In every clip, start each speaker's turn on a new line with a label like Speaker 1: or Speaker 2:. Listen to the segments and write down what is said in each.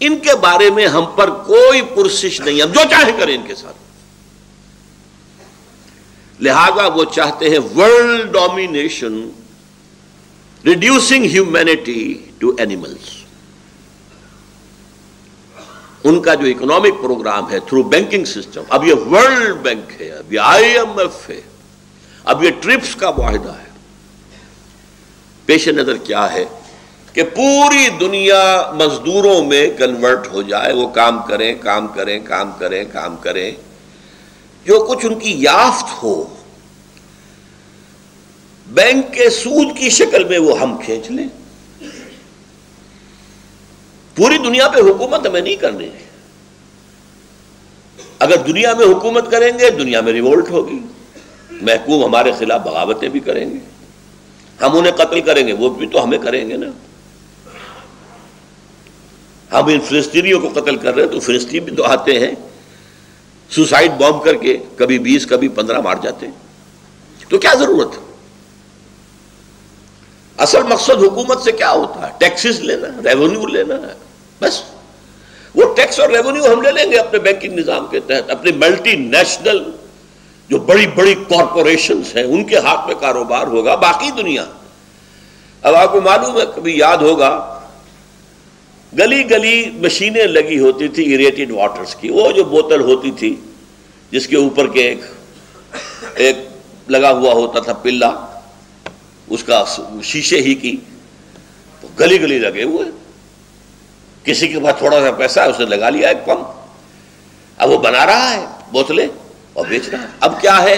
Speaker 1: ان کے بارے میں ہم پر کوئی پرسش نہیں، ہم جو چاہیں کریں ان کے ساتھ. لہذا وہ چاہتے ہیں world domination, reducing humanity to animals. ان کا جو اکنامک پروگرام ہے تھرو بینکنگ سسٹم، اب یہ ورلڈ بینک ہے، اب یہ IMF ہے، اب یہ ٹرپس کا معاہدہ ہے. پیش نظر کیا ہے کہ پوری دنیا مزدوروں میں کنورٹ ہو جائے، وہ کام کریں کام کریں کام کریں کام کریں، جو کچھ ان کی یافت ہو بینک کے سود کی شکل میں وہ ہم کھینچ لیں. پوری دنیا پہ حکومت ہمیں نہیں کرنی ہے. اگر دنیا میں حکومت کریں گے دنیا میں ریوولٹ ہوگی، محکوم ہمارے خلاف بغاوتیں بھی کریں گے، ہم انہیں قتل کریں گے وہ بھی تو ہمیں کریں گے نا. ہم ان فلسطینیوں کو قتل کر رہے ہیں تو فلسطین بھی تو آتے ہیں سوسائڈ بام کر کے، کبھی 20 کبھی 15 مار جاتے ہیں. تو کیا ضرورت ہے؟ اصل مقصد حکومت سے کیا ہوتا ہے؟ ٹیکسز لینا، ریونیو لینا ہے بس. وہ ٹیکس اور ریونیو ہم لے لیں گے اپنے بینکنگ نظام کے تحت. اپنے ملٹی نیشنل جو بڑی بڑی کارپوریشنز ہیں ان کے ہاتھ میں کاروبار ہوگا. باقی دنیا، اب آپ کو معلوم ہے، کبھی یاد ہوگا گلی گلی مشینیں لگی ہوتی تھی ایریٹڈ واٹرز کی. وہ جو بوتل ہوتی تھی جس کے اوپر کے ایک لگا ہوا ہوتا تھا پلہ، اس کا شیشے ہی کی، تو گلی گلی لگے ہوئے. کسی کے پاس تھوڑا سا پیسہ ہے، اس نے لگا لیا ایک پمپ، اب وہ بنا رہا ہے بوتلیں اور بیچ رہا ہے. اب کیا ہے؟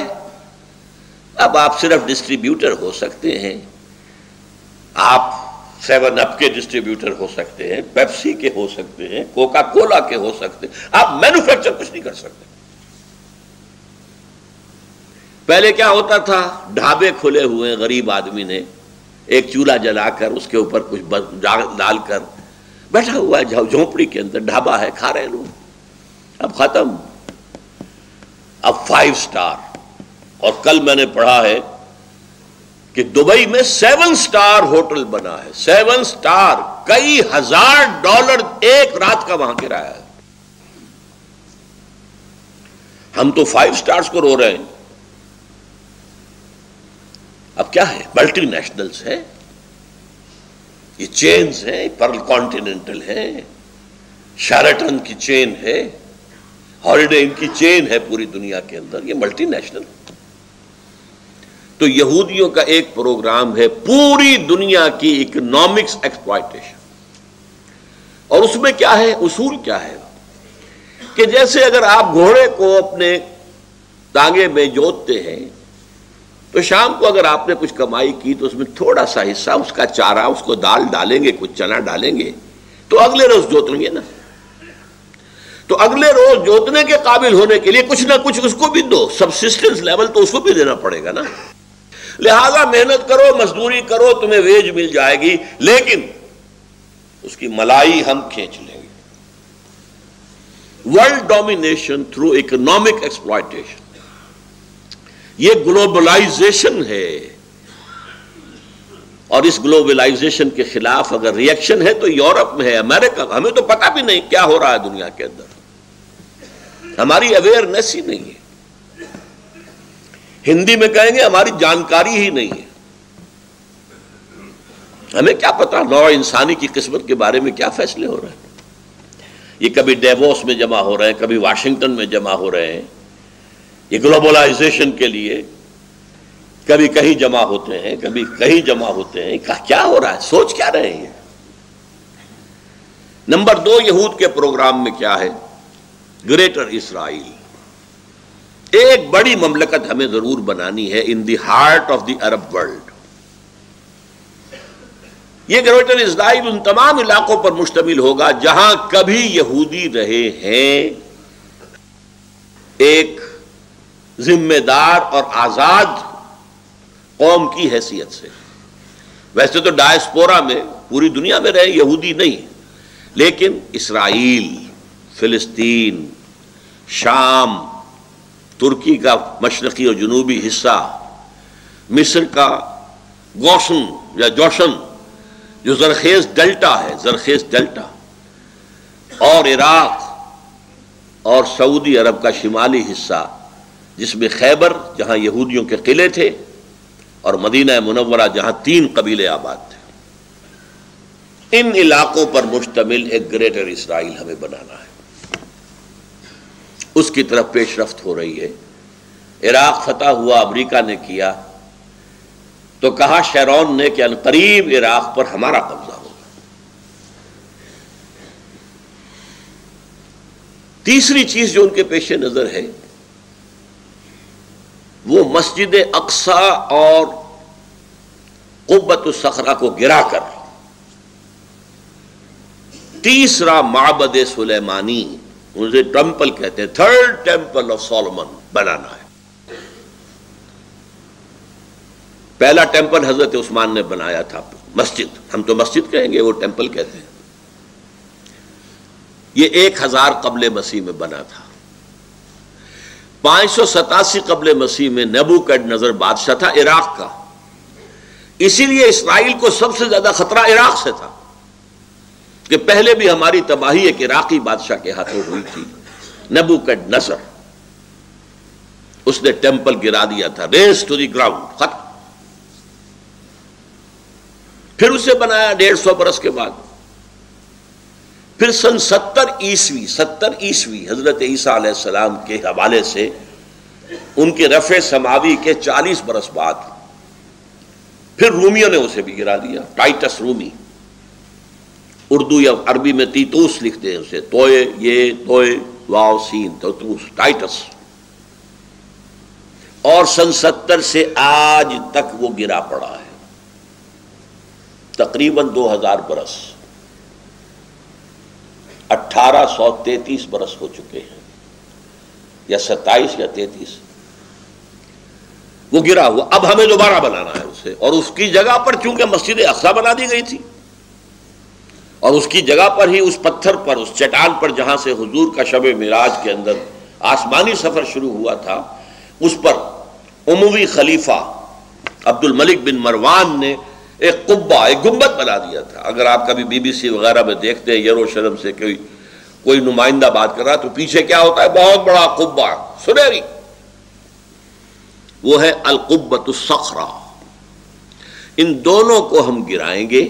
Speaker 1: اب آپ صرف ڈسٹریبیوٹر ہو سکتے ہیں. آپ 7 اپ کے ڈسٹریبیوٹر ہو سکتے ہیں، پیپسی کے ہو سکتے ہیں، کوکا کولا کے ہو سکتے ہیں. آپ مینوفیکچر کچھ نہیں کر سکتے. پہلے کیا ہوتا تھا؟ ڈھابے کھلے ہوئے، غریب آدمی نے ایک چولہا جلا کر اس کے اوپر کچھ ڈال کر بیٹھا ہوا ہے جھونپڑی کے اندر، ڈھابا ہے، کھا رہے لوگ. اب ختم. اب 5 سٹار. اور کل میں نے پڑھا ہے کہ دبئی میں 7 سٹار ہوٹل بنا ہے. 7 سٹار، کئی $1000 ایک رات کا وہاں کرایہ ہے. ہم تو 5 سٹارز کو رو رہے ہیں. اب کیا ہے؟ ملٹی نیشنلز ہے، یہ چینز ہیں، پرل کانٹیننٹل ہے، شیرٹن کی چین ہے، ہالیڈے ان کی چین ہے پوری دنیا کے اندر. یہ ملٹی نیشنل. تو یہودیوں کا ایک پروگرام ہے پوری دنیا کی اکنامکس ایکسپلائٹیشن. اور اس میں کیا ہے؟ اصول کیا ہے کہ جیسے اگر آپ گھوڑے کو اپنے تانگے میں جوتتے ہیں تو شام کو اگر آپ نے کچھ کمائی کی تو اس میں تھوڑا سا حصہ اس کا چارہ، اس کو دال ڈالیں گے، کچھ چنا ڈالیں گے، تو اگلے روز جوت لیں گے نا. تو اگلے روز جوتنے کے قابل ہونے کے لیے کچھ نہ کچھ اس کو بھی دو. سبسسٹنس لیول تو اس کو بھی دینا پڑے گا نا. لہذا محنت کرو، مزدوری کرو، تمہیں ویج مل جائے گی، لیکن اس کی ملائی ہم کھینچ لیں گے. World domination through economic exploitation, یہ گلوبلائزیشن ہے. اور اس گلوبلائزیشن کے خلاف اگر ریئیکشن ہے تو یورپ میں ہے، امریکہ. ہمیں تو پتہ بھی نہیں کیا ہو رہا ہے دنیا کے اندر، ہماری اویئرنیس ہی نہیں ہے. ہندی میں کہیں گے ہماری جانکاری ہی نہیں ہے. ہمیں کیا پتا نوع انسانی کی قسمت کے بارے میں کیا فیصلے ہو رہے ہیں. یہ کبھی ڈیووس میں جمع ہو رہے ہیں، کبھی واشنگٹن میں جمع ہو رہے ہیں. یہ گلوبلائزیشن کے لیے کبھی کہیں جمع ہوتے ہیں، کبھی کہیں جمع ہوتے ہیں. کیا ہو رہا ہے؟ سوچ کیا رہے ہیں؟ نمبر 2، یہود کے پروگرام میں کیا ہے؟ Greater Israel. ایک بڑی مملکت ہمیں ضرور بنانی ہے in the heart of the Arab world. یہ گریٹر اسرائیل ان تمام علاقوں پر مشتمل ہوگا جہاں کبھی یہودی رہے ہیں، ایک ذمہ دار اور آزاد قوم کی حیثیت سے. ویسے تو ڈائسپورا میں پوری دنیا میں رہے یہودی نہیں، لیکن اسرائیل، فلسطین، شام، ترکی کا مشرقی اور جنوبی حصہ، مصر کا گوشن یا جوشن جو زرخیز ڈیلٹا ہے، زرخیز ڈیلٹا، اور عراق اور سعودی عرب کا شمالی حصہ جس میں خیبر جہاں یہودیوں کے قلعے تھے اور مدینہ منورہ جہاں 3 قبیلے آباد تھے، ان علاقوں پر مشتمل ایک گریٹر اسرائیل ہمیں بنانا ہے، اس کی طرف پیش رفت ہو رہی ہے۔ عراق فتح ہوا، امریکہ نے کیا تو کہا شیرون نے کہ عنقریب عراق پر ہمارا قبضہ ہوگا۔ تیسری چیز جو ان کے پیش نظر ہے وہ مسجد اقصی اور قبۃ الصخرہ کو گرا کر تیسرا معبد سلیمانی، اسے ٹیمپل کہتے ہیں، 3rd ٹیمپل آف سولومن بنانا ہے۔ پہلا ٹیمپل حضرت عثمان نے بنایا تھا، مسجد، ہم تو مسجد کہیں گے، وہ ٹیمپل کہتے ہیں۔ یہ 1000 قبل مسیح میں بنا تھا۔ 587 قبل مسیح میں نیبوکڈنیزر بادشاہ تھا عراق کا، اسی لیے اسرائیل کو سب سے زیادہ خطرہ عراق سے تھا کہ پہلے بھی ہماری تباہی ایک عراقی بادشاہ کے ہاتھوں ہوئی تھی، نیبوکڈنیزر۔ اس نے ٹیمپل گرا دیا تھا، ریز ٹو دی گراؤنڈ، ختم۔ پھر اسے بنایا 150 برس کے بعد۔ پھر سن 70 عیسوی حضرت عیسیٰ علیہ السلام کے حوالے سے ان کے رفع سماوی کے 40 برس بعد پھر رومیوں نے اسے بھی گرا دیا، ٹائٹس رومی، اردو یا عربی میں تیتوس لکھتے ہیں اسے، توئے، یہ توئے واو سین تیتوس، ٹائٹس۔ اور سن 70 سے آج تک وہ گرا پڑا ہے، تقریباً 2000 برس، 1833 برس ہو چکے ہیں، یا 27 یا 33، وہ گرا ہوا۔ اب ہمیں دوبارہ بنانا ہے اسے، اور اس کی جگہ پر چونکہ مسجد اقصی بنا دی گئی تھی، اور اس کی جگہ پر ہی اس پتھر پر، اس چٹان پر جہاں سے حضور کا شب معراج کے اندر آسمانی سفر شروع ہوا تھا، اس پر اموی خلیفہ عبد الملک بن مروان نے ایک قبہ، ایک گنبد بنا دیا تھا۔ اگر آپ کبھی BBC وغیرہ میں دیکھتے ہیں یروشلم سے کوئی نمائندہ بات کر رہا تو پیچھے کیا ہوتا ہے؟ بہت بڑا قبہ سنہری، وہ ہے القبۃ الصخرہ۔ ان دونوں کو ہم گرائیں گے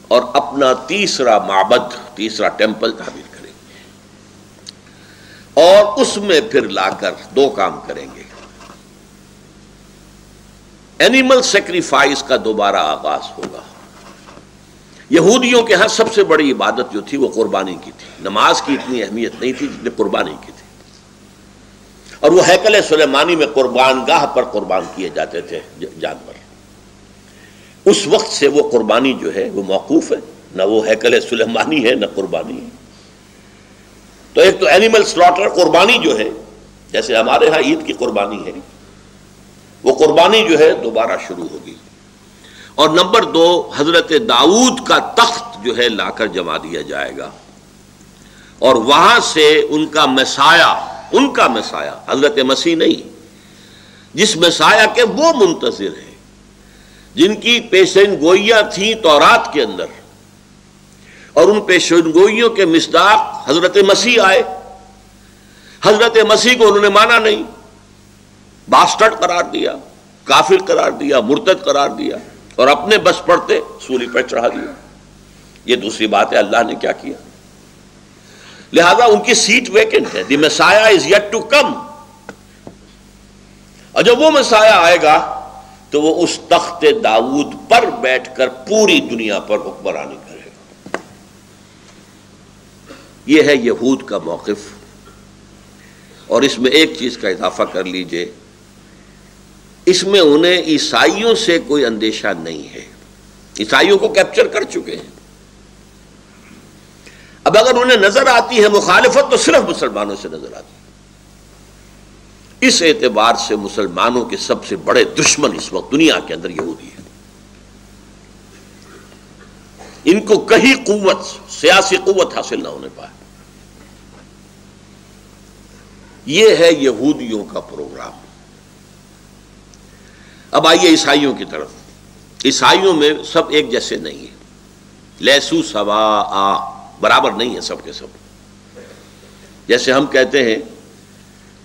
Speaker 1: اور اپنا تیسرا معبد، تیسرا ٹیمپل تعمیر کریں گے، اور اس میں پھر لا کر 2 کام کریں گے۔ اینیمل سیکریفائس کا دوبارہ آغاز ہوگا۔ یہودیوں کے ہاں سب سے بڑی عبادت جو تھی وہ قربانی کی تھی، نماز کی اتنی اہمیت نہیں تھی جتنی قربانی کی تھی، اور وہ ہیکل سلیمانی میں قربان گاہ پر قربان کیے جاتے تھے جانور۔ اس وقت سے وہ قربانی جو ہے وہ موقوف ہے، نہ وہ ہیکل سلیمانی ہے نہ قربانی ہے۔ تو ایک تو اینیمل سلاٹر، قربانی جو ہے، جیسے ہمارے ہاں عید کی قربانی ہے، وہ قربانی جو ہے دوبارہ شروع ہوگی۔ اور نمبر 2، حضرت داؤد کا تخت جو ہے لا کر جما دیا جائے گا، اور وہاں سے ان کا مسایہ حضرت مسیح نہیں، جس مسایہ کے وہ منتظر ہیں جن کی پیشین گوئیاں تھیں تورات کے اندر، اور ان پیشین گوئیوں کے مصداق حضرت مسیح آئے۔ حضرت مسیح کو انہوں نے مانا نہیں، باسٹرڈ قرار دیا، کافر قرار دیا، مرتد قرار دیا، اور اپنے بس پڑتے سولی پر چڑھا دیا۔ یہ دوسری بات ہے اللہ نے کیا کیا، لہذا ان کی سیٹ ویکنٹ ہے۔ دی مسایہ از یٹ ٹو کم، اور جب وہ مسایہ آئے گا تو وہ اس تخت داؤد پر بیٹھ کر پوری دنیا پر حکمرانی کرے گا۔ یہ ہے یہود کا موقف۔ اور اس میں ایک چیز کا اضافہ کر لیجئے، اس میں انہیں عیسائیوں سے کوئی اندیشہ نہیں ہے، عیسائیوں کو کیپچر کر چکے ہیں۔ اب اگر انہیں نظر آتی ہے مخالفت تو صرف مسلمانوں سے نظر آتی ہے۔ اس اعتبار سے مسلمانوں کے سب سے بڑے دشمن اس وقت دنیا کے اندر یہودی ہے۔ ان کو کہیں قوت، سیاسی قوت حاصل نہ ہونے پائے۔ یہ ہے یہودیوں کا پروگرام۔ اب آئیے عیسائیوں کی طرف۔ عیسائیوں میں سب ایک جیسے نہیں ہیں، لیسو سواء، برابر نہیں ہے سب کے سب. جیسے ہم کہتے ہیں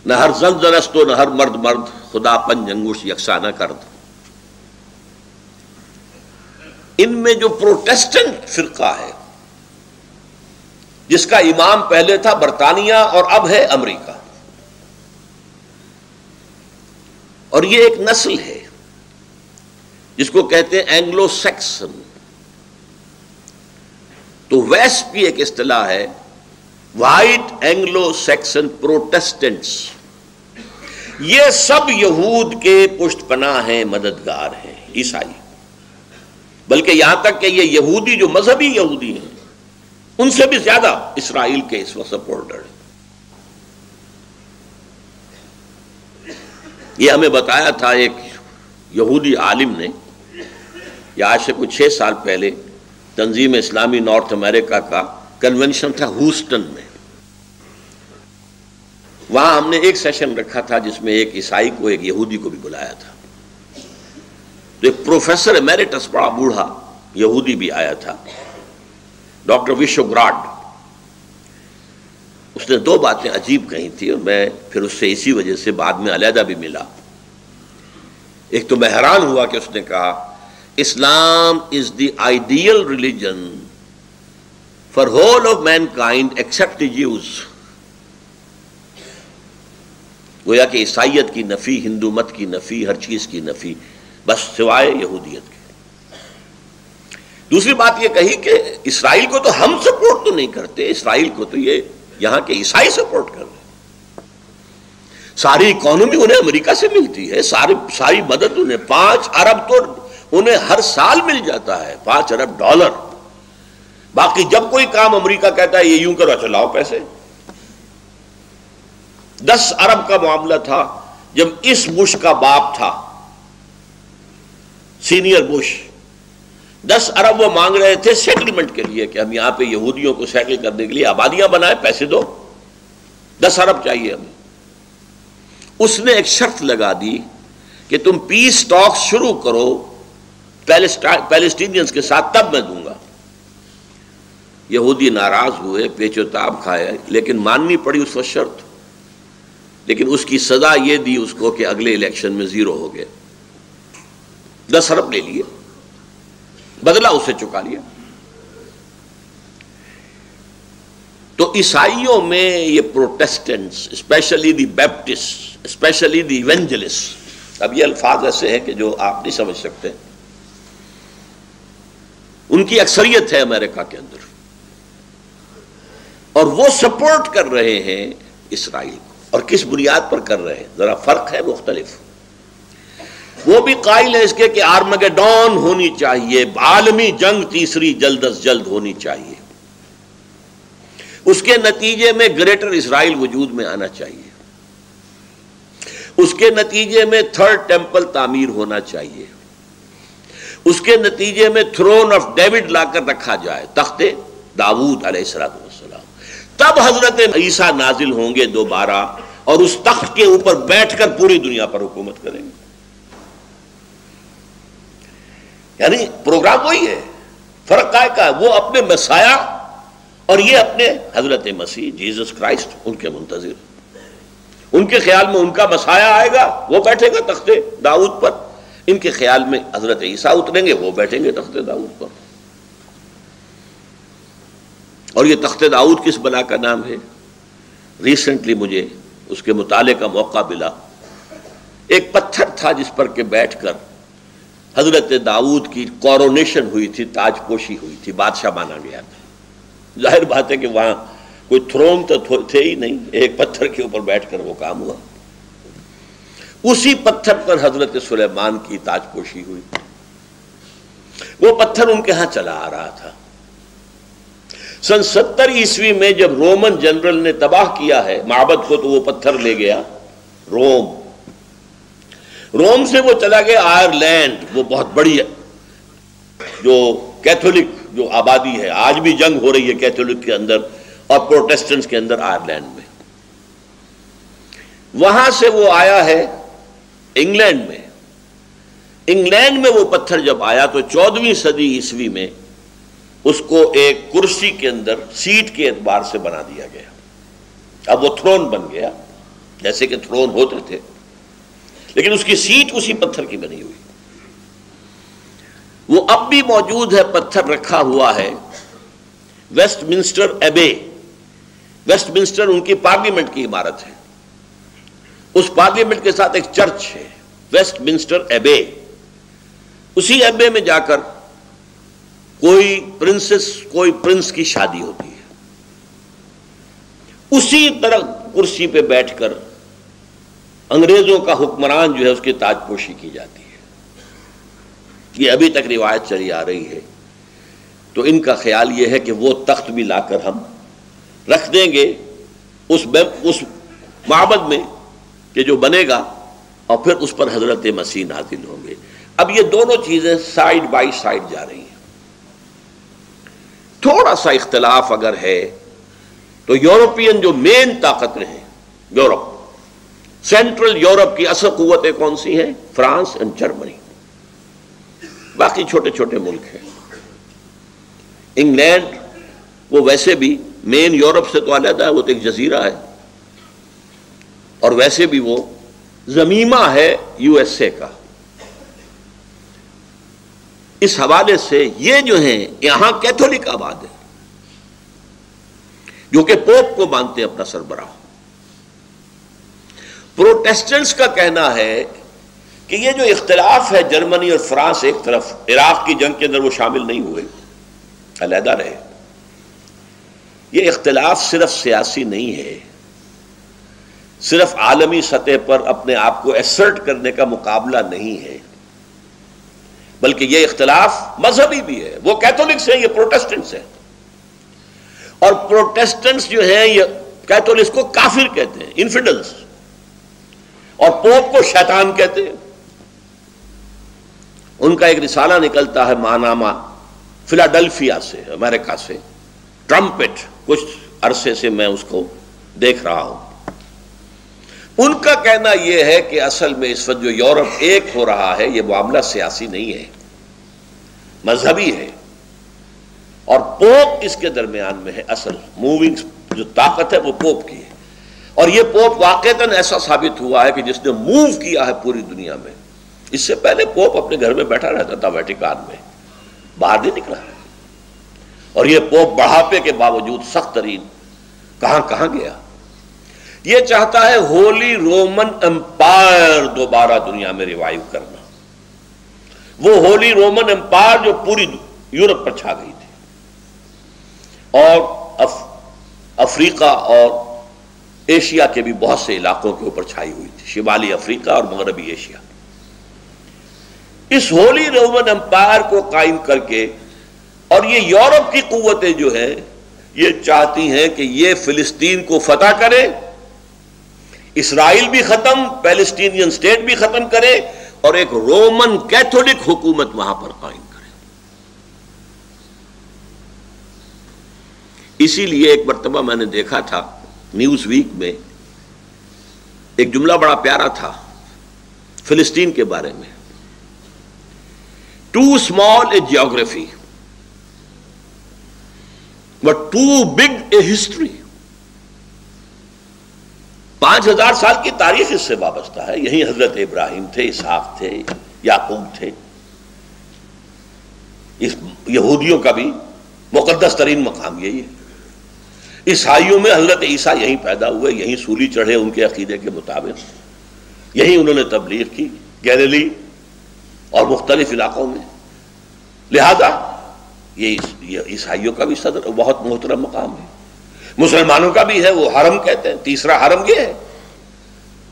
Speaker 1: نہ ہر زن زنست و نہ ہر مرد مرد، خدا پنج انگوش یکساں نہ کرد. ان میں جو پروٹیسٹنٹ فرقہ ہے جس کا امام پہلے تھا برطانیہ اور اب ہے امریکہ، اور یہ ایک نسل ہے جس کو کہتے ہیں اینگلو سیکسن. تو ویسٹ کی ایک اصطلاح ہے وائٹ اینگلو سیکسن پروٹیسٹنٹس. یہ سب یہود کے پشت پناہ ہیں، مددگار ہیں، عیسائی. بلکہ یہاں تک کہ یہ یہودی جو مذہبی یہودی ہیں ان سے بھی زیادہ اسرائیل کے اس وقت سپورٹر ہیں. یہ ہمیں بتایا تھا ایک یہودی عالم نے، یہ آج سے کچھ 6 سال پہلے تنظیم اسلامی نارتھ امریکہ کا کنونشن تھا ہوسٹن میں. وہاں ہم نے ایک سیشن رکھا تھا جس میں ایک عیسائی کو ایک یہودی کو بھی بلایا تھا. تو ایک پروفیسر ایمیریٹس بڑا بوڑھا یہودی بھی آیا تھا، ڈاکٹر وشوگراڈ. اس نے 2 باتیں عجیب کہی تھی اور میں پھر اس سے اسی وجہ سے بعد میں علیحدہ بھی ملا. ایک تو میں حیران ہوا کہ اس نے کہا Islam is the ideal religion for whole of mankind except the Jews. گویا کہ عیسائیت کی نفی، ہندو مت کی نفی، ہر چیز کی نفی، بس سوائے یہودیت کے. دوسری بات یہ کہی کہ اسرائیل کو تو ہم سپورٹ تو نہیں کرتے، اسرائیل کو تو یہ یہاں کے عیسائی سپورٹ کر رہے ہیں. ساری اکانومی انہیں امریکہ سے ملتی ہے، ساری مدد انہیں 5 ارب تو انہیں ہر سال مل جاتا ہے، $5 ارب. باقی جب کوئی کام امریکہ کہتا ہے یہ یوں کرو، چلاؤ پیسے. 10 ارب کا معاملہ تھا جب اس بش کا باپ تھا، سینئر بش. 10 ارب وہ مانگ رہے تھے سیٹلمنٹ کے لیے کہ ہم یہاں پہ یہودیوں کو سیٹل کرنے کے لیے آبادیاں بنائیں، پیسے دو، 10 ارب چاہیے ہمیں. اس نے ایک شرط لگا دی کہ تم پیس ٹاک شروع کرو پیلسٹینینز کے ساتھ، تب میں دوں گا. یہودی ناراض ہوئے، پیچ و تاب کھائے، لیکن ماننی پڑی اس وقت شرط. لیکن اس کی سزا یہ دی اس کو کہ اگلے الیکشن میں 0 ہو گئے. 10 ارب لے لیے، بدلہ اسے چکا لیا. تو عیسائیوں میں یہ Protestants, especially the Baptist, especially the evangelist, اب یہ الفاظ ایسے ہیں کہ جو آپ نہیں سمجھ سکتے، ان کی اکثریت ہے امریکہ کے اندر، اور وہ سپورٹ کر رہے ہیں اسرائیل کو. اور کس بنیاد پر کر رہے ہیں؟ ذرا فرق ہے مختلف. وہ بھی قائل ہے اس کے کہ آرمگیڈون ہونی چاہیے، عالمی جنگ تیسری جلد از جلد ہونی چاہیے، اس کے نتیجے میں گریٹر اسرائیل وجود میں آنا چاہیے، اس کے نتیجے میں 3rd ٹیمپل تعمیر ہونا چاہیے، اس کے نتیجے میں تھرون آف ڈیوڈ لا کر رکھا جائے، تخت داؤد علیہ السلام. تب حضرت عیسیٰ نازل ہوں گے دوبارہ اور اس تخت کے اوپر بیٹھ کر پوری دنیا پر حکومت کریں گے. یعنی پروگرام وہی ہے، فرق کا ہے. وہ اپنے مسیح اور یہ اپنے حضرت مسیح جیسس کرائسٹ ان کے منتظر. ان کے خیال میں ان کا مسیح آئے گا، وہ بیٹھے گا تخت داؤد پر. ان کے خیال میں حضرت عیسیٰ اتریں گے، وہ بیٹھیں گے تخت داؤد پر. اور یہ تخت داؤد کس بلا کا نام ہے؟ ریسنٹلی مجھے اس کے مطالعے کا موقع ملا. ایک پتھر تھا جس پر کہ بیٹھ کر حضرت داؤد کی کورونیشن ہوئی تھی، تاج پوشی ہوئی تھی، بادشاہ مانا گیا تھا. ظاہر بات ہے کہ وہاں کوئی تھرون تو تھے ہی نہیں، ایک پتھر کے اوپر بیٹھ کر وہ کام ہوا. اسی پتھر پر حضرت سلیمان کی تاج پوشی ہوئی. وہ پتھر ان کے ہاں چلا آ رہا تھا. سن 70 عیسوی میں جب رومن جنرل نے تباہ کیا ہے معبد کو، تو وہ پتھر لے گیا روم سے وہ چلا گیا آئرلینڈ. وہ بہت بڑی ہے جو کیتھولک جو آبادی ہے، آج بھی جنگ ہو رہی ہے کیتھولک کے اندر اور پروٹیسٹنٹس کے اندر آئرلینڈ میں. وہاں سے وہ آیا ہے انگلینڈ میں. انگلینڈ میں وہ پتھر جب آیا تو 14ویں صدی عیسوی میں اس کو ایک کرسی کے اندر سیٹ کے اعتبار سے بنا دیا گیا. اب وہ تھرون بن گیا، جیسے کہ تھرون ہوتے تھے، لیکن اس کی سیٹ اسی پتھر کی بنی ہوئی. وہ اب بھی موجود ہے، پتھر رکھا ہوا ہے. Westminster Abbey, Westminster ان کی پارلیمنٹ کی عمارت ہے. اس پارلیمنٹ کے ساتھ ایک چرچ ہے، ویسٹ منسٹر ایبے. اسی ایبے میں جا کر کوئی پرنسس، کوئی پرنس کی شادی ہوتی ہے. اسی طرح کرسی پہ بیٹھ کر انگریزوں کا حکمران جو ہے اس کی تاج پوشی کی جاتی ہے. یہ ابھی تک روایت چلی آ رہی ہے. تو ان کا خیال یہ ہے کہ وہ تخت بھی لا کر ہم رکھ دیں گے اس معبد میں کہ جو بنے گا، اور پھر اس پر حضرت مسیح نازل ہوں گے. اب یہ دونوں چیزیں سائیڈ بائی سائیڈ جا رہی ہیں. تھوڑا سا اختلاف اگر ہے تو یورپین جو مین طاقتیں ہیں، یورپ، سینٹرل یورپ کی اصل قوتیں کون سی ہیں؟ فرانس اور جرمنی. باقی چھوٹے چھوٹے ملک ہیں. انگلینڈ وہ ویسے بھی مین یورپ سے تو علیحدہ ہے، وہ تو ایک جزیرہ ہے، اور ویسے بھی وہ زمیمہ ہے یو ایس اے کا. اس حوالے سے یہ جو ہیں یہاں کیتھولک آباد ہے، جو کہ پوپ کو مانتے ہیں اپنا سربراہ. پروٹیسٹنٹس کا کہنا ہے کہ یہ جو اختلاف ہے، جرمنی اور فرانس ایک طرف، عراق کی جنگ کے اندر وہ شامل نہیں ہوئے، علیحدہ رہے. یہ اختلاف صرف سیاسی نہیں ہے، صرف عالمی سطح پر اپنے آپ کو ایسرٹ کرنے کا مقابلہ نہیں ہے، بلکہ یہ اختلاف مذہبی بھی ہے. وہ کیتھولکس ہیں، یہ پروٹیسٹنٹس ہیں. اور پروٹیسٹنٹس جو ہیں یہ کیتھولکس کو کافر کہتے ہیں، انفیڈلز، اور پوپ کو شیطان کہتے ہیں. ان کا ایک رسالہ نکلتا ہے ماناما، فلاڈلفیا سے، امریکہ سے، ٹرمپٹ. کچھ عرصے سے میں اس کو دیکھ رہا ہوں. ان کا کہنا یہ ہے کہ اصل میں اس وقت جو یورپ ایک ہو رہا ہے، یہ معاملہ سیاسی نہیں ہے، مذہبی ہے، اور پوپ اس کے درمیان میں ہے. اصل موونگ جو طاقت ہے وہ پوپ کی ہے. اور یہ پوپ واقعتاً ایسا ثابت ہوا ہے کہ جس نے موو کیا ہے پوری دنیا میں. اس سے پہلے پوپ اپنے گھر میں بیٹھا رہتا تھا ویٹیکان میں، باہر نہیں نکلا. اور یہ پوپ بڑھاپے کے باوجود سخت ترین کہاں کہاں گیا. یہ چاہتا ہے ہولی رومن امپائر دوبارہ دنیا میں ریوائیو کرنا. وہ ہولی رومن امپائر جو پوری یورپ پر چھا گئی تھی، اور افریقہ اور ایشیا کے بھی بہت سے علاقوں کے اوپر چھائی ہوئی تھی، شمالی افریقہ اور مغربی ایشیا. اس ہولی رومن امپائر کو قائم کر کے، اور یہ یورپ کی قوتیں جو ہیں یہ چاہتی ہیں کہ یہ فلسطین کو فتح کرے، اسرائیل بھی ختم، پیلسٹینین اسٹیٹ بھی ختم کرے، اور ایک رومن کیتھولک حکومت وہاں پر قائم کرے. اسی لیے ایک مرتبہ میں نے دیکھا تھا نیوز ویک میں ایک جملہ بڑا پیارا تھا فلسطین کے بارے میں. Too small a geography but too big a history. 5000 سال کی تاریخ اس سے وابستہ ہے. یہی حضرت ابراہیم تھے، اسحاق تھے، یعقوب تھے. اس یہودیوں کا بھی مقدس ترین مقام یہی ہے. عیسائیوں میں حضرت عیسیٰ یہیں پیدا ہوئے، یہیں سولی چڑھے ان کے عقیدے کے مطابق، یہیں انہوں نے تبلیغ کی، گیلیلی اور مختلف علاقوں میں. لہذا یہ عیسائیوں کا بھی صدر بہت محترم مقام ہے. مسلمانوں کا بھی ہے، وہ حرم کہتے ہیں. تیسرا حرم یہ ہے،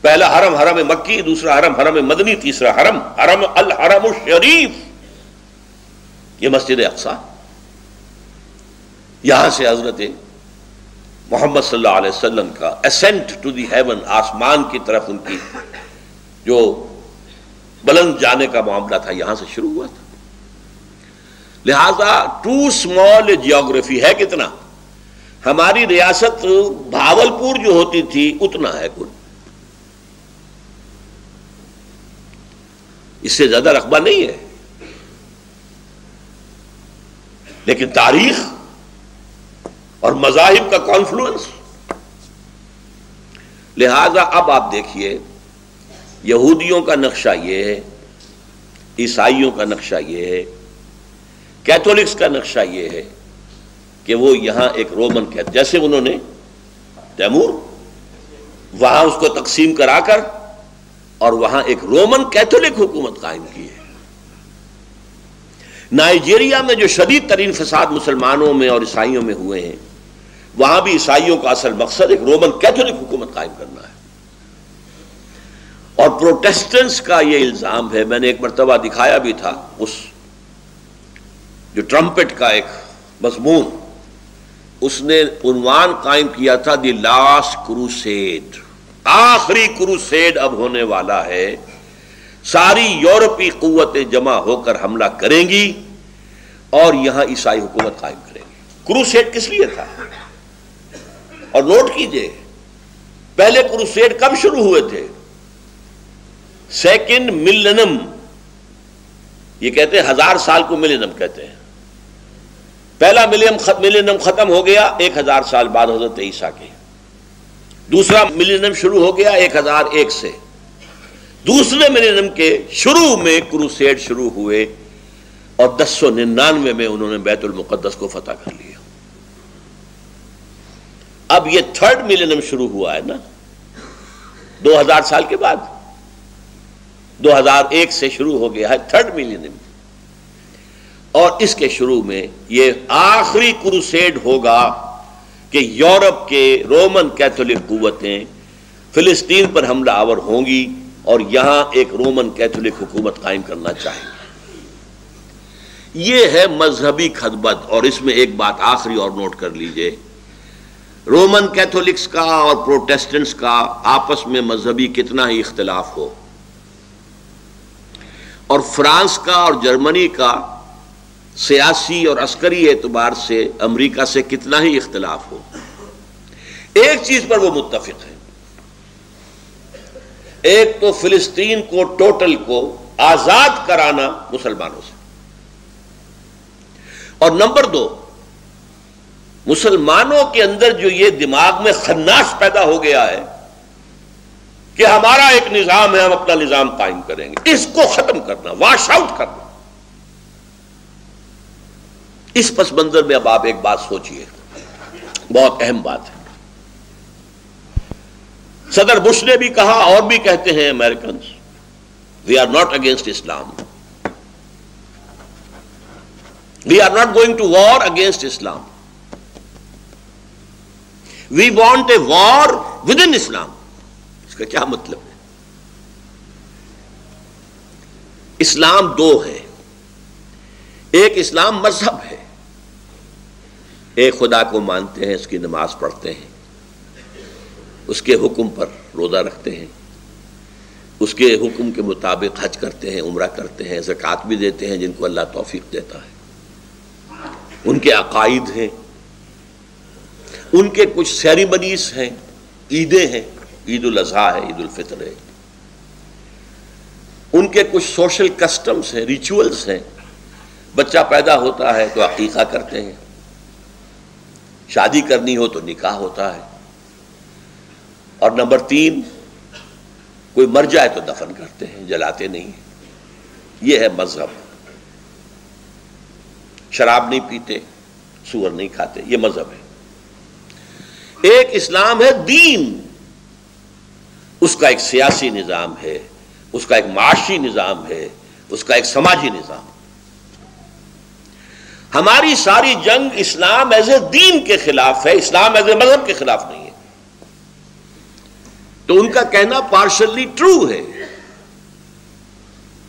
Speaker 1: پہلا حرم حرم مکی، دوسرا حرم حرم مدنی، تیسرا حرم حرم الحرم الشریف، یہ مسجد اقصی. یہاں سے حضرت محمد صلی اللہ علیہ وسلم کا اسینٹ ٹو دی ہیون، آسمان کی طرف ان کی جو بلند جانے کا معاملہ تھا یہاں سے شروع ہوا تھا. لہذا ٹو اسمال جیوگرافی ہے کتنا؟ ہماری ریاست بھاولپور جو ہوتی تھی اتنا ہے کل، اس سے زیادہ رقبہ نہیں ہے. لیکن تاریخ اور مذاہب کا کانفلوئنس. لہذا اب آپ دیکھیے یہودیوں کا نقشہ یہ ہے، عیسائیوں کا نقشہ یہ ہے، کیتھولکس کا نقشہ یہ ہے کہ وہ یہاں ایک رومن کہتے، جیسے انہوں نے تیمور وہاں اس کو تقسیم کرا کر اور وہاں ایک رومن کیتھولک حکومت قائم کی ہے. نائجیریا میں جو شدید ترین فساد مسلمانوں میں اور عیسائیوں میں ہوئے ہیں، وہاں بھی عیسائیوں کا اصل مقصد ایک رومن کیتھولک حکومت قائم کرنا ہے. اور پروٹیسٹنٹس کا یہ الزام ہے، میں نے ایک مرتبہ دکھایا بھی تھا، اس جو ٹرمپٹ کا ایک مضمون، اس نے عنوان قائم کیا تھا دی لاسٹ کروسیڈ، آخری کروسیڈ اب ہونے والا ہے، ساری یورپی قوتیں جمع ہو کر حملہ کریں گی اور یہاں عیسائی حکومت قائم کریں گی. کروسیڈ کس لیے تھا؟ اور نوٹ کیجئے پہلے کروسیڈ کب شروع ہوئے تھے؟ سیکنڈ ملینم، یہ کہتے ہیں 1000 سال کو ملینم کہتے ہیں. پہلا ملینم ختم ہو گیا 1000 سال بعد حضرت عیسیٰ کے. دوسرا ملینم شروع ہو گیا 1001 سے. دوسرے ملینم کے شروع میں کروسیڈ شروع ہوئے اور 1099 میں انہوں نے بیت المقدس کو فتح کر لیا. اب یہ تھرڈ ملینم شروع ہوا ہے نا 2000 سال کے بعد، 2001 سے شروع ہو گیا ہے تھرڈ ملینم، اور اس کے شروع میں یہ آخری کروسیڈ ہوگا کہ یورپ کے رومن کیتھولک قوتیں فلسطین پر حملہ آور ہوں گی اور یہاں ایک رومن کیتھولک حکومت قائم کرنا چاہیں گے. یہ ہے مذہبی خدمت. اور اس میں ایک بات آخری اور نوٹ کر لیجئے، رومن کیتھولکس کا اور پروٹیسٹنٹس کا آپس میں مذہبی کتنا ہی اختلاف ہو، اور فرانس کا اور جرمنی کا سیاسی اور عسکری اعتبار سے امریکہ سے کتنا ہی اختلاف ہو، ایک چیز پر وہ متفق ہیں. ایک تو فلسطین کو ٹوٹل کو آزاد کرانا مسلمانوں سے، اور نمبر 2 مسلمانوں کے اندر جو یہ دماغ میں خناس پیدا ہو گیا ہے کہ ہمارا ایک نظام ہے، ہم اپنا نظام قائم کریں گے، اس کو ختم کرنا، واش آؤٹ کرنا. اس پس منظر میں اب آپ ایک بات سوچئے، بہت اہم بات ہے. صدر بش نے بھی کہا اور بھی کہتے ہیں Americans, we are not against Islam, we are not going to war against Islam, we want a war with in Islam. اس کا کیا مطلب ہے؟ اسلام 2 ہے. ایک اسلام مذہب ہے، ایک خدا کو مانتے ہیں، اس کی نماز پڑھتے ہیں، اس کے حکم پر روزہ رکھتے ہیں، اس کے حکم کے مطابق حج کرتے ہیں، عمرہ کرتے ہیں، زکوٰۃ بھی دیتے ہیں جن کو اللہ توفیق دیتا ہے. ان کے عقائد ہیں، ان کے کچھ سیریمنیز ہیں، عیدیں ہیں، عید الاضحیٰ ہے، عید الفطر ہے، ان کے کچھ سوشل کسٹمز ہیں، ریچولز ہیں. بچہ پیدا ہوتا ہے تو عقیقہ کرتے ہیں، شادی کرنی ہو تو نکاح ہوتا ہے، اور نمبر 3 کوئی مر جائے تو دفن کرتے ہیں، جلاتے نہیں. یہ ہے مذہب. شراب نہیں پیتے، سور نہیں کھاتے، یہ مذہب ہے. ایک اسلام ہے دین، اس کا ایک سیاسی نظام ہے، اس کا ایک معاشی نظام ہے، اس کا ایک سماجی نظام. ہماری ساری جنگ اسلام ایز اے دین کے خلاف ہے، اسلام ایز اے مذہب کے خلاف نہیں ہے. تو ان کا کہنا پارشلی ٹرو ہے.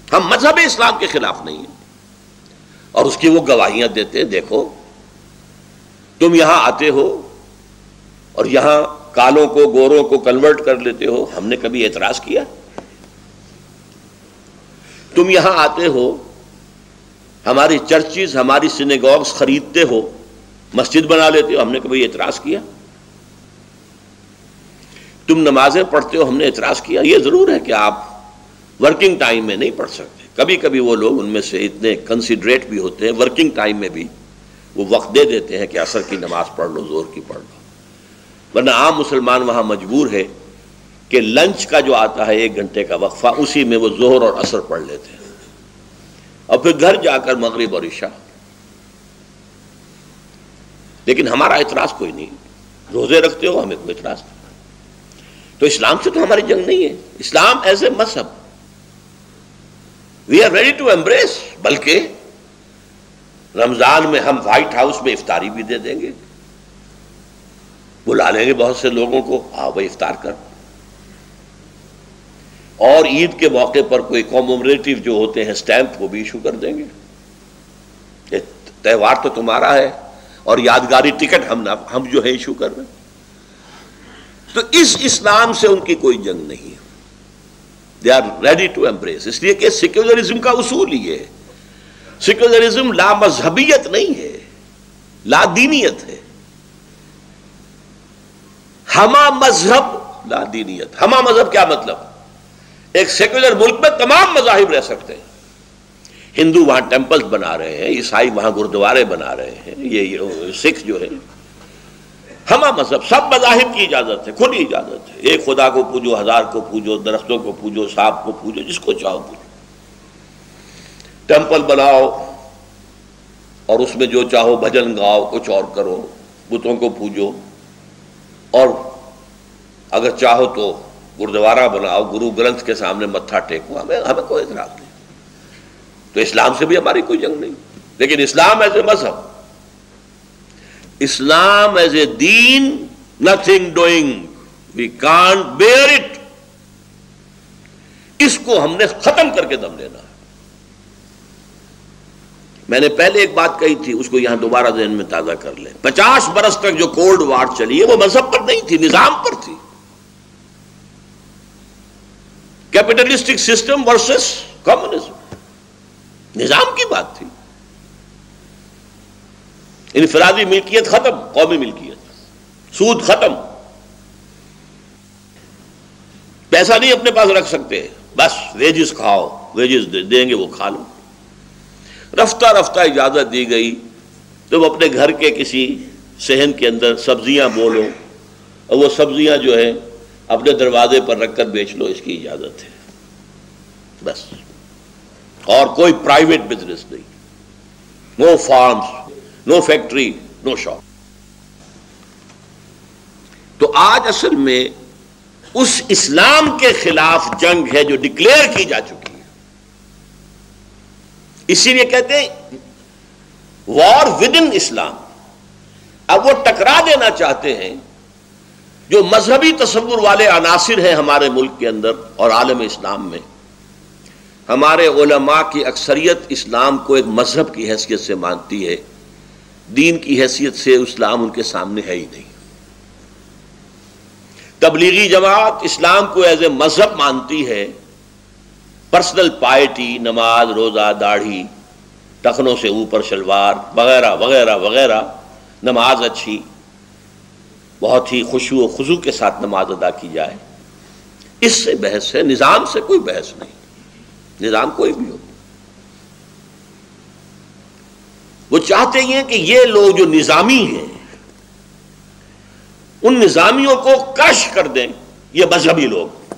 Speaker 1: ہم مذہب اسلام کے خلاف نہیں ہیں، اور اس کی وہ گواہیاں دیتے ہیں. دیکھو تم یہاں آتے ہو اور یہاں کالوں کو گوروں کو کنورٹ کر لیتے ہو، ہم نے کبھی اعتراض کیا؟ تم یہاں آتے ہو، ہماری چرچز ہماری سینیگوگز خریدتے ہو، مسجد بنا لیتے ہو، ہم نے کبھی اعتراض کیا؟ تم نمازیں پڑھتے ہو، ہم نے اعتراض کیا؟ یہ ضرور ہے کہ آپ ورکنگ ٹائم میں نہیں پڑھ سکتے. کبھی کبھی وہ لوگ ان میں سے اتنے کنسیڈریٹ بھی ہوتے ہیں ورکنگ ٹائم میں بھی وہ وقت دے دیتے ہیں کہ عصر کی نماز پڑھ لو، ظہر کی پڑھ لو، ورنہ عام مسلمان وہاں مجبور ہے کہ لنچ کا جو آتا ہے 1 گھنٹے کا وقفہ، اسی میں وہ ظہر اور عصر پڑھ لیتے ہیں، اور پھر گھر جا کر مغرب اور عشاء۔ لیکن ہمارا اعتراض کوئی نہیں، روزے رکھتے ہو، ہمیں کوئی اعتراض نہیں۔ تو اسلام سے تو ہماری جنگ نہیں ہے، اسلام ایز اے مذہب we are ready to embrace, بلکہ رمضان میں ہم وائٹ ہاؤس میں افطاری بھی دے دیں گے، بلا لیں گے بہت سے لوگوں کو، آؤ بھائی افطار کر، اور عید کے موقع پر کوئی کومومریٹو جو ہوتے ہیں سٹیمپ وہ بھی ایشو کر دیں گے، یہ تہوار تو تمہارا ہے اور یادگاری ٹکٹ ہم جو ہے ایشو کر رہے ہیں۔ تو اس اسلام سے ان کی کوئی جنگ نہیں ہے، they are ready to embrace, اس لیے کہ سیکولرزم کا اصول یہ ہے، سیکولرزم لا مذہبیت نہیں ہے، لا دینیت ہے، ہما مذہب لا دینیت۔ ہما مذہب کیا مطلب؟ ایک سیکولر ملک میں تمام مذاہب رہ سکتے ہیں، ہندو وہاں ٹیمپلز بنا رہے ہیں، عیسائی وہاں گردوارے بنا رہے ہیں، یہ سکھ جو ہے، ہما مذہب، سب مذاہب کی اجازت ہے، کھلی اجازت ہے، ایک خدا کو پوجو، 1000 کو پوجو، درختوں کو پوجو، سانپ کو پوجو، جس کو چاہو پوجو، ٹیمپل بناؤ اور اس میں جو چاہو بھجن گاؤ، کچھ اور کرو، بتوں کو پوجو، اور اگر چاہو تو گردوارہ بناؤ، گرو گرنتھ کے سامنے متھا ٹیکو، ہمیں کوئی اعتراض نہیں۔ تو اسلام سے بھی ہماری کوئی جنگ نہیں، لیکن اسلام ایز اے مذہب، اسلام ایز اے دین، nothing doing, we can't bear it, اس کو ہم نے ختم کر کے دم لینا ہے۔ میں نے پہلے ایک بات کہی تھی، اس کو یہاں دوبارہ ذہن میں تازہ کر لیں، 50 برس تک جو کولڈ وار چلی ہے وہ مذہب پر نہیں تھی، نظام پر تھی، کیپٹلسٹک سسٹم ورسس کمیونزم، نظام کی بات تھی۔ انفرادی ملکیت ختم، قومی ملکیت، سود ختم، پیسہ نہیں اپنے پاس رکھ سکتے، بس ویجز کھاؤ، ویجز دیں گے وہ کھا لو۔ رفتہ رفتہ اجازت دی گئی، تم اپنے گھر کے کسی صحن کے اندر سبزیاں بولو، اور وہ سبزیاں جو ہے اپنے دروازے پر رکھ کر بیچ لو، اس کی اجازت ہے، بس، اور کوئی پرائیویٹ بزنس نہیں، نو فارمز، نو فیکٹری، نو شاپ۔ تو آج اصل میں اس اسلام کے خلاف جنگ ہے جو ڈکلیئر کی جا چکی ہے، اسی لیے کہتے ہیں وار ود ان اسلام۔ اب وہ ٹکرا دینا چاہتے ہیں جو مذہبی تصور والے عناصر ہیں ہمارے ملک کے اندر اور عالم اسلام میں۔ ہمارے علماء کی اکثریت اسلام کو ایک مذہب کی حیثیت سے مانتی ہے، دین کی حیثیت سے اسلام ان کے سامنے ہے ہی نہیں۔ تبلیغی جماعت اسلام کو ایز اے مذہب مانتی ہے، پرسنل پائٹی، نماز، روزہ، داڑھی، ٹخنوں سے اوپر شلوار وغیرہ وغیرہ وغیرہ، نماز اچھی، بہت ہی خشوع و خضوع کے ساتھ نماز ادا کی جائے، اس سے بحث ہے، نظام سے کوئی بحث نہیں، نظام کوئی بھی ہو۔ وہ چاہتے ہیں کہ یہ لوگ جو نظامی ہیں ان نظامیوں کو کرش کر دیں، یہ مذہبی لوگ،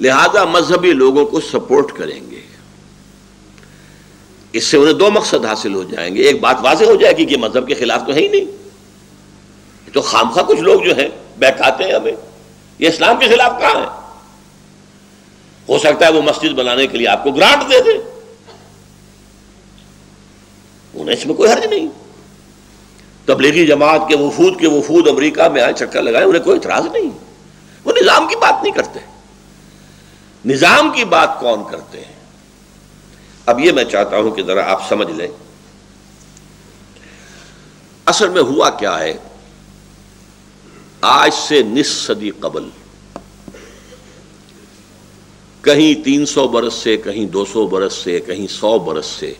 Speaker 1: لہذا مذہبی لوگوں کو سپورٹ کریں گے۔ اس سے انہیں 2 مقصد حاصل ہو جائیں گے، ایک بات واضح ہو جائے گی کہ مذہب کے خلاف تو ہے ہی نہیں، تو خامخواہ کچھ لوگ جو ہیں بہکاتے ہیں ہمیں، یہ اسلام کے خلاف کہاں ہے؟ ہو سکتا ہے وہ مسجد بنانے کے لیے آپ کو گرانٹ دے دے، انہیں اس میں کوئی حرج نہیں۔ تبلیغی جماعت کے وفود امریکہ میں آئے، چکر لگائے، انہیں کوئی اعتراض نہیں، وہ نظام کی بات نہیں کرتے۔ نظام کی بات کون کرتے ہیں؟ اب یہ میں چاہتا ہوں کہ ذرا آپ سمجھ لیں اصل میں ہوا کیا ہے۔ آج سے نصف صدی قبل، کہیں 300 برس سے، کہیں 200 برس سے، کہیں 100 برس سے،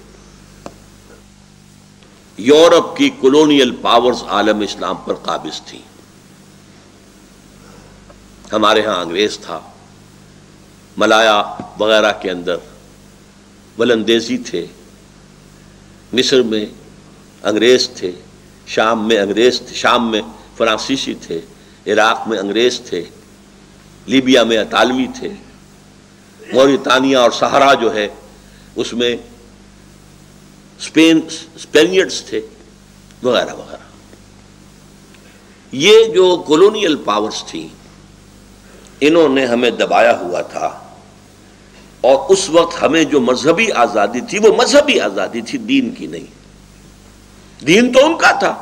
Speaker 1: یورپ کی کولونیل پاورز عالم اسلام پر قابض تھیں۔ ہمارے ہاں انگریز تھا، ملایا وغیرہ کے اندر ولندیزی تھے، مصر میں انگریز تھے، شام میں انگریز تھے، شام میں فرانسیسی تھے، عراق میں انگریز تھے، لیبیا میں اطالوی تھے، موریتانیہ اور صحرا جو ہے اس میں اسپینیڈز تھے، وغیرہ وغیرہ۔ یہ جو کولونیل پاورز تھیں انہوں نے ہمیں دبایا ہوا تھا، اور اس وقت ہمیں جو مذہبی آزادی تھی وہ مذہبی آزادی تھی، دین کی نہیں۔ دین تو ان کا تھا،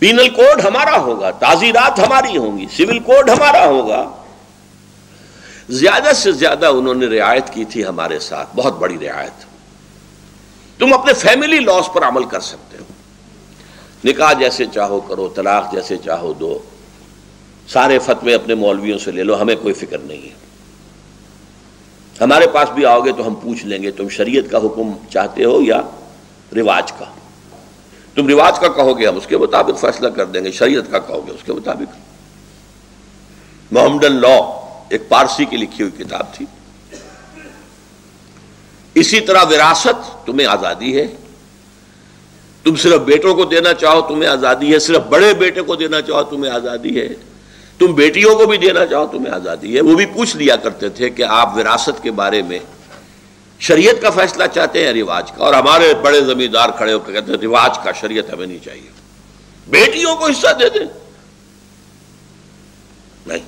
Speaker 1: پینل کوڈ ہمارا ہوگا، تعزیرات ہماری ہوں گی، سول کوڈ ہمارا ہوگا۔ زیادہ سے زیادہ انہوں نے رعایت کی تھی ہمارے ساتھ، بہت بڑی رعایت۔ تم اپنے فیملی لاز پر عمل کر سکتے ہو، نکاح جیسے چاہو کرو، طلاق جیسے چاہو دو، سارے فتوے اپنے مولویوں سے لے لو، ہمیں کوئی فکر نہیں ہے۔ ہمارے پاس بھی آؤ گے تو ہم پوچھ لیں گے تم شریعت کا حکم چاہتے ہو یا رواج کا؟ تم رواج کا کہو گے ہم اس کے مطابق فیصلہ کر دیں گے، شریعت کا کہو گے اس کے مطابق۔ محمدن لا ایک پارسی کی لکھی ہوئی کتاب تھی۔ اسی طرح وراثت، تمہیں آزادی ہے، تم صرف بیٹوں کو دینا چاہو تمہیں آزادی ہے، صرف بڑے بیٹے کو دینا چاہو تمہیں آزادی ہے، تم بیٹیوں کو بھی دینا چاہو تمہیں آزادی ہے۔ وہ بھی پوچھ لیا کرتے تھے کہ آپ وراثت کے بارے میں شریعت کا فیصلہ چاہتے ہیں یا رواج کا؟ اور ہمارے بڑے زمیندار کھڑے ہو کے کہتے ہیں رواج کا، شریعت ہمیں نہیں چاہیے، بیٹیوں کو حصہ دے دیں۔ نہیں،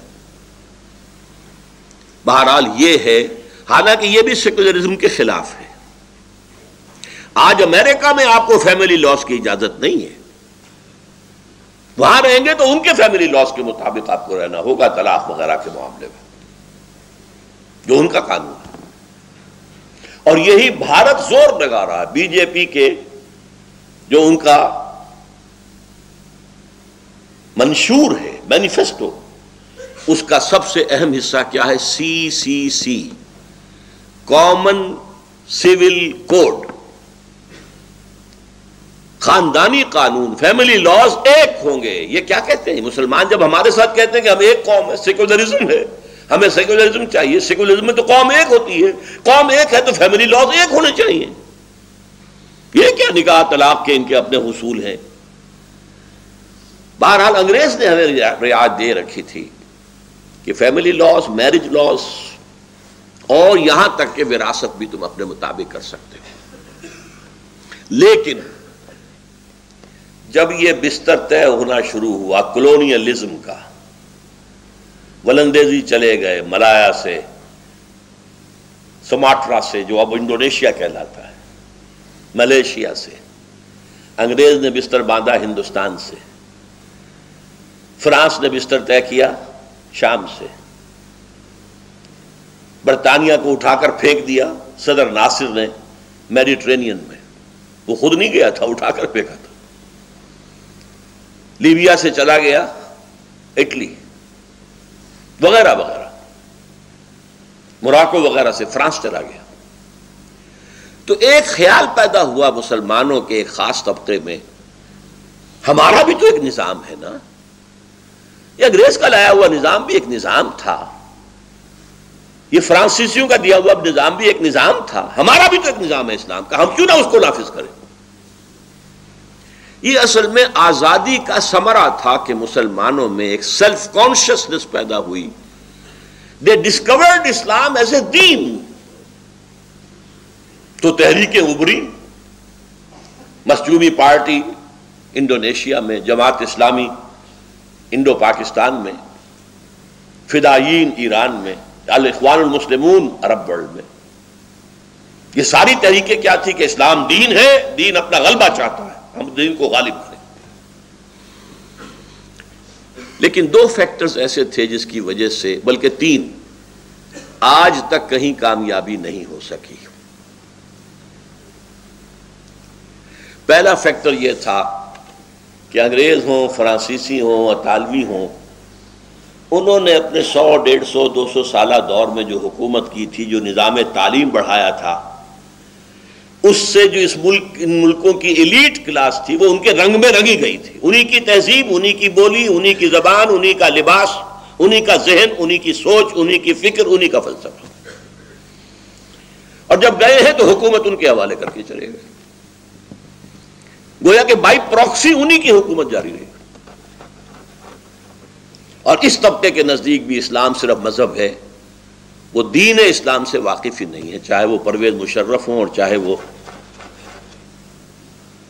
Speaker 1: بہرحال یہ ہے، حالانکہ یہ بھی سیکولرزم کے خلاف ہے۔ آج امریکہ میں آپ کو فیملی لاز کی اجازت نہیں ہے، وہاں رہیں گے تو ان کے فیملی لاز کے مطابق آپ کو رہنا ہوگا، طلاق وغیرہ کے معاملے میں جو ان کا قانون ہے۔ اور یہی بھارت زور لگا رہا ہے، بی جے پی کے جو ان کا منشور ہے، مینیفیسٹو، اس کا سب سے اہم حصہ کیا ہے؟ CCC، کامن سول کوڈ، خاندانی قانون، فیملی لاز ایک ہوں گے۔ یہ کیا کہتے ہیں مسلمان جب ہمارے ساتھ کہتے ہیں کہ ہم ایک قوم ہے، سیکولرزم ہے، ہمیں سیکولرزم چاہیے، سیکولرزم میں تو قوم ایک ہوتی ہے، قوم ایک ہے تو فیملی لاز ایک ہونے چاہیے۔ یہ کیا نکاح طلاق کے ان کے اپنے حصول ہیں؟ بہرحال انگریز نے ہمیں رعایت دے رکھی تھی کہ فیملی لاز، میرج لاز، اور یہاں تک کہ وراثت بھی تم اپنے مطابق کر سکتے ہو۔ لیکن جب یہ بستر طے ہونا شروع ہوا کولونیلزم کا، ولندیزی چلے گئے ملایا سے، سماٹرا سے جو اب انڈونیشیا کہلاتا ہے، ملیشیا سے، انگریز نے بستر باندھا ہندوستان سے، فرانس نے بستر طے کیا شام سے، برطانیہ کو اٹھا کر پھینک دیا صدر ناصر نے میڈیٹرینین میں، وہ خود نہیں گیا تھا، اٹھا کر پھینکا تھا۔ لیبیا سے چلا گیا اٹلی وغیرہ وغیرہ، موراکو وغیرہ سے فرانس چلا گیا۔ تو ایک خیال پیدا ہوا مسلمانوں کے ایک خاص طبقے میں، ہمارا بھی تو ایک نظام ہے نا، یہ انگریز کا لایا ہوا نظام بھی ایک نظام تھا، یہ فرانسیسیوں کا دیا ہوا نظام بھی ایک نظام تھا، ہمارا بھی تو ایک نظام ہے اسلام کا، ہم کیوں نہ اس کو نافذ کریں؟ یہ اصل میں آزادی کا ثمرہ تھا کہ مسلمانوں میں ایک سیلف کانشیسنس پیدا ہوئی۔ دے ڈسکورڈ اسلام ایز اے دین۔ تو تحریکیں ابھری، مسجومی پارٹی انڈونیشیا میں، جماعت اسلامی انڈو پاکستان میں، فدائیین ایران میں، الاخوان المسلمون عرب ورلڈ میں، یہ ساری تحریکیں کیا تھی کہ اسلام دین ہے، دین اپنا غلبہ چاہتا ہے، ہم دین کو غالب کریں۔ لیکن دو فیکٹرز ایسے تھے جس کی وجہ سے، بلکہ تین، آج تک کہیں کامیابی نہیں ہو سکی۔ پہلا فیکٹر یہ تھا کہ انگریز ہوں، فرانسیسی ہوں، اطالوی ہوں، انہوں نے اپنے 100، 150، 200 سالہ دور میں جو حکومت کی تھی، جو نظام تعلیم بڑھایا تھا، اس سے جو اس ملک، ان ملکوں کی ایلیٹ کلاس تھی وہ ان کے رنگ میں رنگی گئی تھی۔ انہی کی تہذیب، انہی کی بولی، انہی کی زبان، انہی کا لباس، انہی کا ذہن، انہی کی سوچ، انہی کی فکر، انہی کا فلسفہ۔ اور جب گئے ہیں تو حکومت ان کے حوالے کر کے چلے گئے، گویا کہ بائی پراکسی انہی کی حکومت جاری رہی۔ اور اس طبقے کے نزدیک بھی اسلام صرف مذہب ہے، وہ دین اسلام سے واقف ہی نہیں ہے، چاہے وہ پرویز مشرف ہوں اور چاہے وہ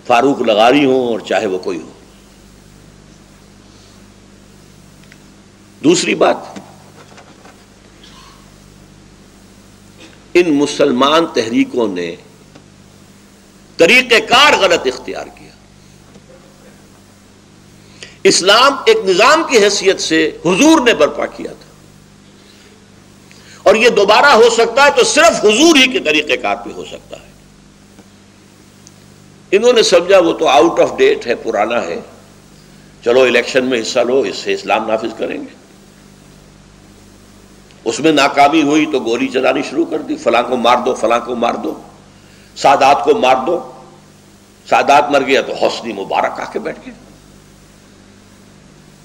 Speaker 1: فاروق لغاری ہوں اور چاہے وہ کوئی ہو۔ دوسری بات، ان مسلمان تحریکوں نے طریقہ کار غلط اختیار کیا۔ اسلام ایک نظام کی حیثیت سے حضور نے برپا کیا تھا، اور یہ دوبارہ ہو سکتا ہے تو صرف حضور ہی کے طریقہ کار پہ ہو سکتا ہے۔ انہوں نے سمجھا وہ تو آؤٹ آف ڈیٹ ہے، پرانا ہے، چلو الیکشن میں حصہ لو، اس سے اسلام نافذ کریں گے۔ اس میں ناکامی ہوئی تو گولی چلانی شروع کر دی، فلاں کو مار دو، فلاں کو مار دو، سادات کو مار دو۔ سادات مر گیا تو حسنی مبارک آ کے بیٹھ گئے۔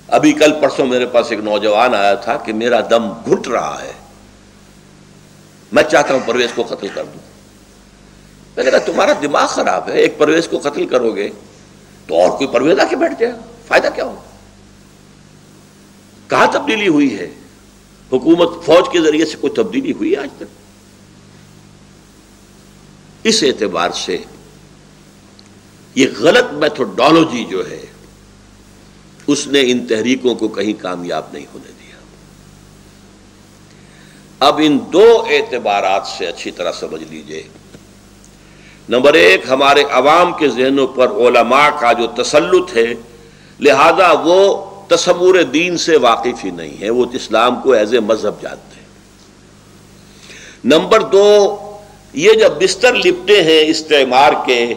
Speaker 1: ابھی کل پرسوں میرے پاس ایک نوجوان آیا تھا کہ میرا دم گھٹ رہا ہے، میں چاہتا ہوں پرویز کو قتل کر دوں۔ میں نے کہا تمہارا دماغ خراب ہے، ایک پرویز کو قتل کرو گے تو اور کوئی پرویز آ کے بیٹھ جائے گا، فائدہ کیا ہوگا؟ کہاں تبدیلی ہوئی ہے؟ حکومت فوج کے ذریعے سے کوئی تبدیلی ہوئی آج تک؟ اس اعتبار سے یہ غلط میتھوڈالوجی جو ہے اس نے ان تحریکوں کو کہیں کامیاب نہیں ہونے دیا۔ اب ان دو اعتبارات سے اچھی طرح سمجھ لیجئے۔ نمبر ایک، ہمارے عوام کے ذہنوں پر علماء کا جو تسلط ہے، لہذا وہ تصور دین سے واقف ہی نہیں ہے، وہ اسلام کو ایز اے مذہب جانتے ہیں۔ نمبر دو، یہ جب بستر لپٹے ہیں استعمار کے،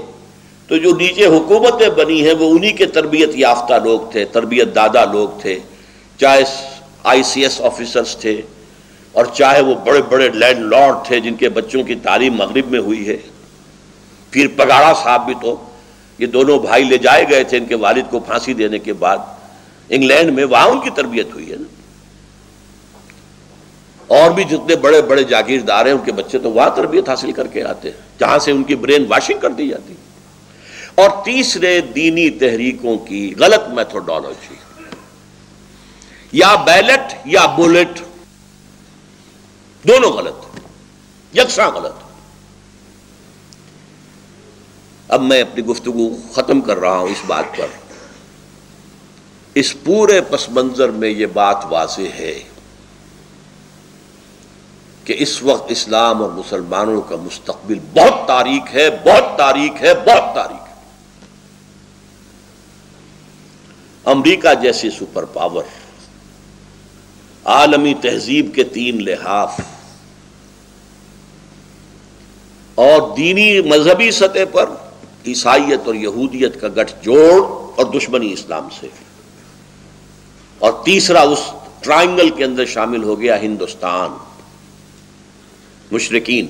Speaker 1: تو جو نیچے حکومتیں بنی ہیں وہ انہی کے تربیت یافتہ لوگ تھے، تربیت دادا لوگ تھے، چاہے آئی سی ایس آفیسرز تھے اور چاہے وہ بڑے بڑے لینڈ لارڈ تھے جن کے بچوں کی تعلیم مغرب میں ہوئی ہے۔ پھر پگاڑا صاحب بھی تو، یہ دونوں بھائی لے جائے گئے تھے ان کے والد کو پھانسی دینے کے بعد انگلینڈ میں، وہاں ان کی تربیت ہوئی ہے نا۔ اور بھی جتنے بڑے بڑے جاگیردار ہیں ان کے بچے تو وہاں تربیت حاصل کر کے آتے ہیں جہاں سے ان کی برین واشنگ کر دی جاتی ہے۔ اور تیسرے، دینی تحریکوں کی غلط میتھوڈالوجی، یا بیلٹ یا بولٹ، دونوں غلط، یکساں غلط۔ اب میں اپنی گفتگو ختم کر رہا ہوں اس بات پر، اس پورے پس منظر میں یہ بات واضح ہے کہ اس وقت اسلام اور مسلمانوں کا مستقبل بہت تاریک ہے، بہت تاریک ہے، بہت تاریک ہے۔ امریکہ جیسی سپر پاور، عالمی تہذیب کے 3 لحاف اور دینی مذہبی سطح پر عیسائیت اور یہودیت کا گٹھ جوڑ اور دشمنی اسلام سے، اور تیسرا اس ٹرائنگل کے اندر شامل ہو گیا ہندوستان، مشرکین،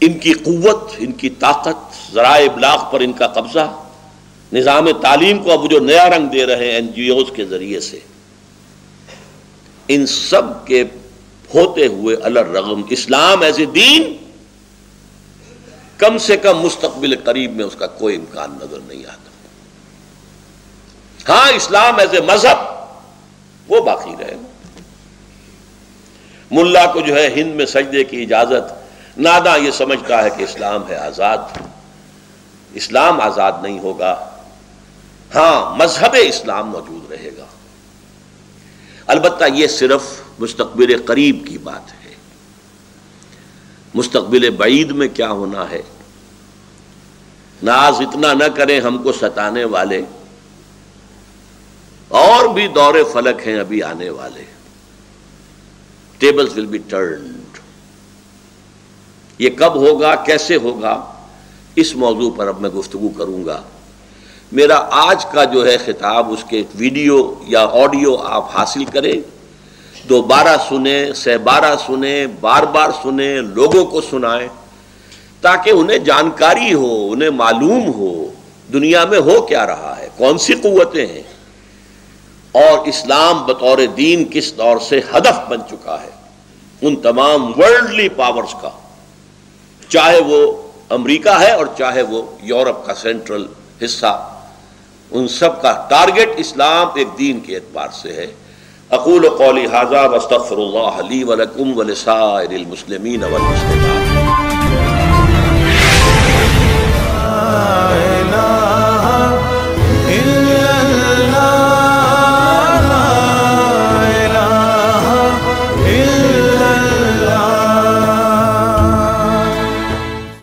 Speaker 1: ان کی قوت، ان کی طاقت، ذرائع ابلاغ پر ان کا قبضہ، نظام تعلیم کو اب جو نیا رنگ دے رہے ہیں این جی اوز کے ذریعے سے، ان سب کے ہوتے ہوئے الرغم اسلام ایز اے دین کم سے کم مستقبل قریب میں اس کا کوئی امکان نظر نہیں آتا۔ ہاں، اسلام ایز اے مذہب وہ باقی رہے گا۔ ملا کو جو ہے ہند میں سجدے کی اجازت، ناداں یہ سمجھتا ہے کہ اسلام ہے آزاد۔ اسلام آزاد نہیں ہوگا، ہاں مذہب اسلام موجود رہے گا۔ البتہ یہ صرف مستقبل قریب کی بات ہے، مستقبل بعید میں کیا ہونا ہے؟ ناز اتنا نہ کریں ہم کو ستانے والے، اور بھی دور فلک ہیں ابھی آنے والے۔ Tables will be turned. یہ کب ہوگا، کیسے ہوگا، اس موضوع پر اب میں گفتگو کروں گا۔ میرا آج کا جو ہے خطاب، اس کے ویڈیو یا آڈیو آپ حاصل کریں، دوبارہ سنیں، 12 سنیں، بار بار سنیں، لوگوں کو سنائیں، تاکہ انہیں جانکاری ہو، انہیں معلوم ہو دنیا میں ہو کیا رہا ہے، کون سی قوتیں ہیں، اور اسلام بطور دین کس دور سے ہدف بن چکا ہے۔ ان تمام ورلڈلی پاورز کا، چاہے وہ امریکہ ہے اور چاہے وہ یورپ کا سینٹرل حصہ، ان سب کا ٹارگٹ اسلام ایک دین کے اعتبار سے ہے۔ اقول قولی ھذا واستغفر اللہ لی ولکم ولسائر المسلمین والمسلمات۔